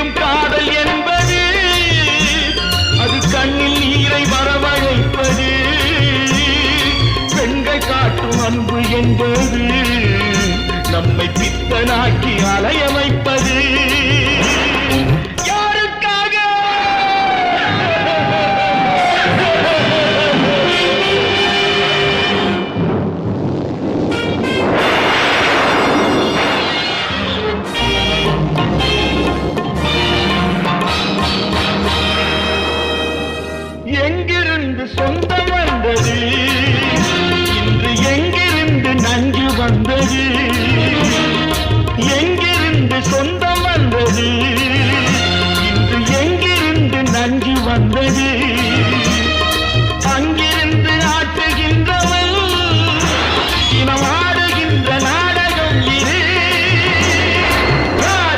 தீண்டும் காதல் என்பது அது கண்ணில் நீரை வரவழைப்பது. பெண்கள் காட்டும் அன்பு என்பது நம்மை பித்தனாக்கி அலைய